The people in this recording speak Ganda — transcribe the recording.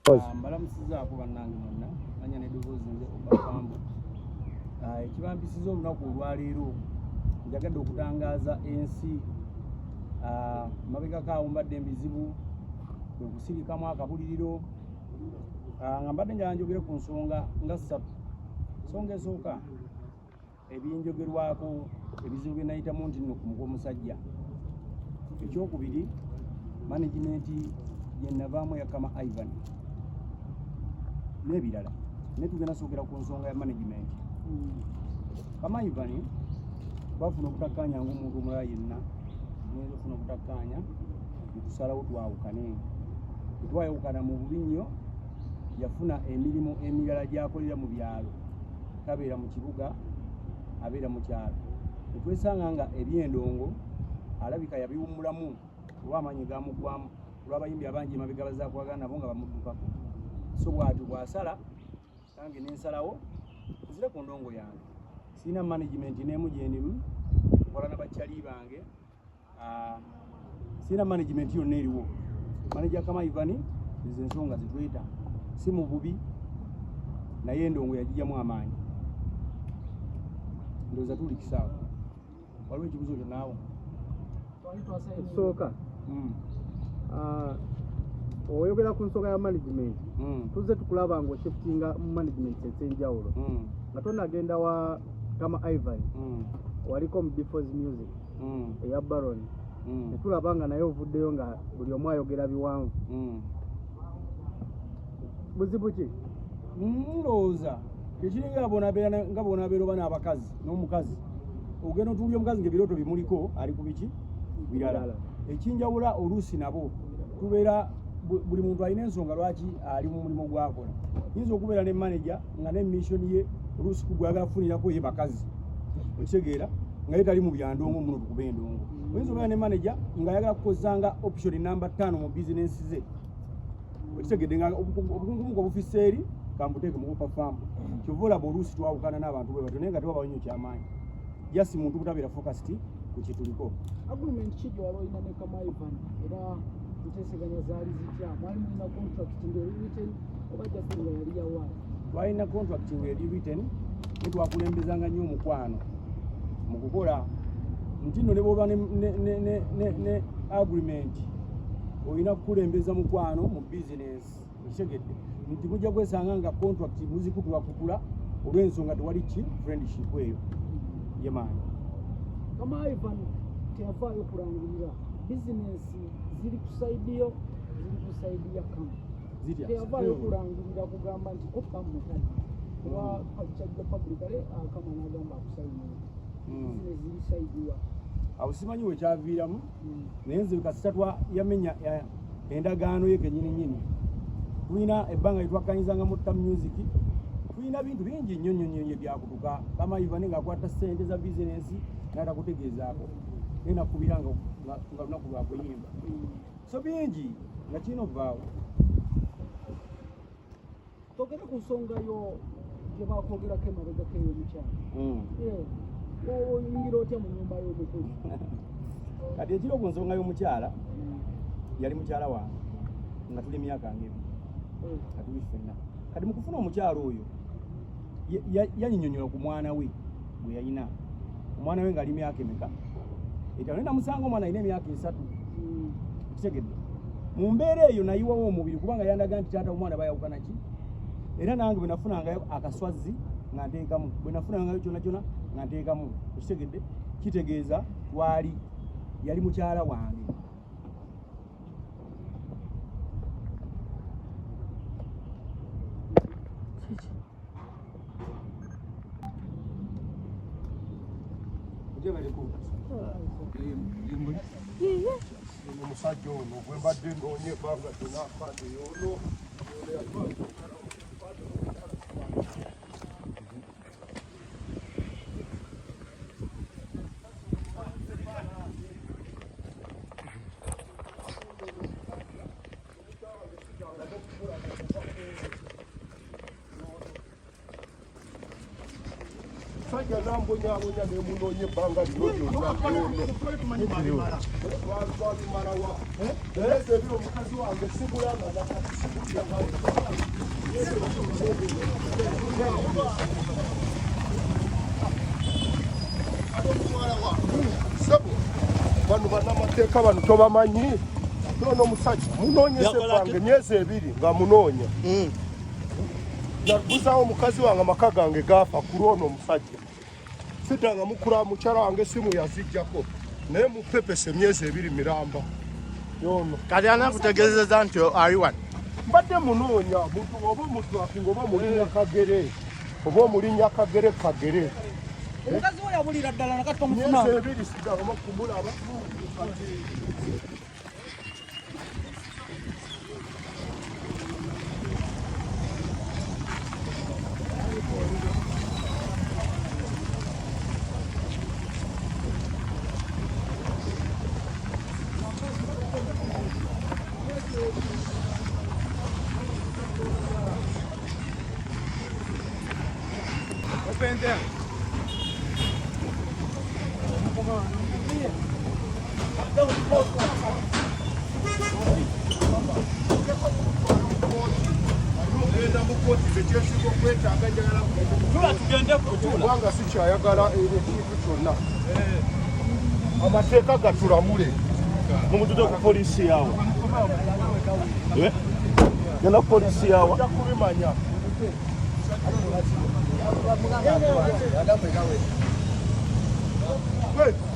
Mbalamusizaako bannange mwenna manya n'eddoboozi nze Opa Ofambo. Ekibampisiza olunaku olwaleero njagadde okutangaaza ensi mabega kaawo mbadde mbizibu kwe kusirikamu akabuliriro nga mbadde njogera ku nsonga nga ssatu. Ensonga esooka ebinjogerwako ebizibu bye nayitamu nti nno ku Mukamusajja. Ekyokubiri managimenti gye navaamu ya Kama Ivan n'ebirala naye tugenda sookera ku nsonga ya management. Kama Ivan bafuna obutakkaanya ng'omuntu omulala yenna tuyinza ofuna obutakkaanya netusalawo twawukane. Tetwayawukana mu bubi nnyo, yafuna emirimu emirala gy'akolera mu byalo, tabeera mu kibuga abeera mu kyalo. Netwesanga nga ebyendongo alabika yabiwummulamu olw'amaanyi gamuggwamu olw'abayimbi abangi emabega bazaakwagala nabo nga bamuddukako. So bw'atyo bw'asala nange n'ensalawo nzire ku ndongo yange. Sirina management n'emu gye ndimu nkola n'abakyali bange, sirina management yonna eriwo. Manager Kama Ivan ezo ensonga zitweta si mu bubi naye endongo yagijjamu amaanyi. Ndowooza tuli kisaawa. Waliwo ekibuzo kyonnaawo? Sooka oyogera ku nsonga ya management, tuzze tukulaba ng'oshiftinga mu management ez'enjawulo nga tonagenda wa Kama Ivan waliko mu Before Music eya Baron netulaba nga naye ovuddeyo nga buli omu ayogera biwanvu. Buzibu ki? Ndowooza ekiri nga bw'onaabeera oba n'abakazi n'omukazi ogenda otuulya omukazi ng'ebirooto bimuliko ali ku biki birala. Ekinjawula oluusi nabo tubeera buli muntu alina ensonga lwaki ali mu mulimu gwakola. Yinza okubeera ne manager nga ne mission ye oluusi kugwagala kufunirako ye bakazi ekitegeera nga ye tali mu byandongo muno tukuba endongo. Oyinza okubeera ne manager nga ayagala kukozanga option namba 5 mu bizinensi ze ekitegedde nga obukungumu obufisse eri kambuteeke mu Opa Ofambo. Kyova olaba oluusi twawukana n'abantu bwe batyo naye nga tebabawo nnyo kyamaanyi. Jasi muntu butabeera focused ku kituliko. Agreement ki gye wali oyina ne Kama Ivan era enteeseganya zaali zitya? Mwali mulina contract ng'eri written oba jasi nga yali yawaala? Twalina contract ng'eri written naye twakulembezanga nnyo omukwano mu kukola nti nno ne bw'oba ne agreement olina kukulembeza mukwano mu bizinensi ekitegedde nti mujja kwesanga nga contract muzikutulakutula olw'ensonga tewali ki friendship eyo yemaani. Kama Ivan teyafaayo kurangirira bizinensi ziri ku saidi yo ziri ku saidi ya Kama. Teyafaayo kurangirira kugamba nti Opa mukadde oba kyajja publicly Kama n'agamba akusayinira bizinensi ziri saidi wa. Awo simanyi we kyaviiramu naye nze kasita yamenya endagaano ye kennyini. Tulina ebbanga lye twakkanyizanga mu music, tulina bintu bingi nnyo nnyo byakutuka. Kama Ivan ng'akwata ssente za bizinensi n'atakutegeezaako naye nakubira nga lunaku lwa kuyimba. So bingi nga kirina okuvaawo. Togere ku nsonga yo gye bakwogerako emabegako ey'omukyala. Oyingira otya mu nnyumba y'omukozi? Kati ekiro ku nsonga y'omukyala yali mukyala wange nga tuli emyaka ng'ebiri nga tuli ffenna. Kati mu kufuna omukyala oyo yanyinyonnyola ku mwana we gwe yalina. Omwana we ng'ali myaka emeka? 5. Naye namusanga omwana alina emyaka 3. Kitegedde mu mbeera eyo nayiwawo omubiri kubanga yandaga nti taata omwana bayawukana ki. Era nange bwe nafunangayo akaswazi nga nteekamu, bwe nafunangayo kyonna nga nteekamu. Kitegedde kitegeeza yali mukyala wange. Omusajja ono bwe mbadde ndonye ebbanga ddona akadde ono sajja nambonyabonya nemunonye ebbanga lino lyonna twabimalawa emyezi ebiri omukazi wange simulanga nakati simulanga sebo bano bannamateeka bano tobamanyi nono omusajja munoonyese bange emyezi ebiri nga munoonya naguzaawo omukazi wange amaka gange gaafa ku lwono omusajja sitanga mukula mukyala wange simu yazijjako naye mupepese emyezi ebiri miramba yono kati anakutegeezeza nti ali wano mbadde munoonya muntu oba omutwakinga oba mulinnya kagere oba omulinnya kagere kagere omukazi we yabulira ddala nakati emyezi omufuna ebiri sigama kumulaba kubanga sikyayagala ekintu kyonna amateeka gatulamule mumutude ku poliisi yawe genda ku poliisi yawe ojja kubimanya Wait.